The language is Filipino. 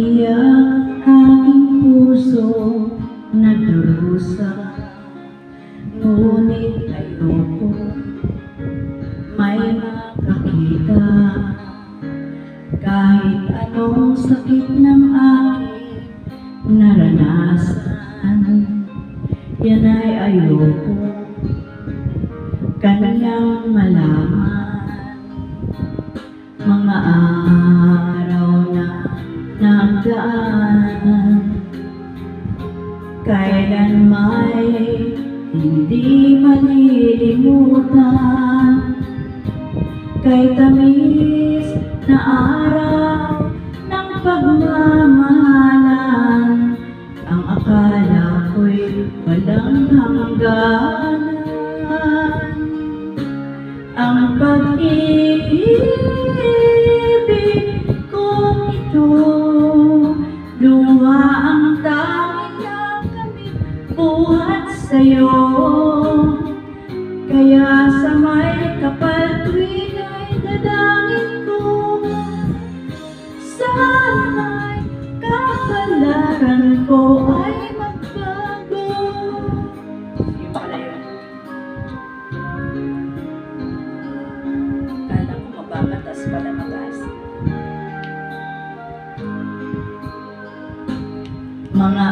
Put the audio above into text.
Umiiyak aking puso na durusa, ngunit ayoko may makakita. Kahit anong sakit ng aking naranasan, yan ay ayoko kanyang malaman. Mga araw na nagdaan, kailan may hindi malilimutan. Kay tamis na araw ng pagmamahalan, ang akala ko'y walang hangganan. Ang pag-ibig kong ito, luha ang tanging nakamit buhat sa'yo. Kaya sa may kapal tuwing ay dadangin ko, sana'y kapalaran ko ay magbago. Yung pala yun. Kala ko mababatas pala mataas. Mga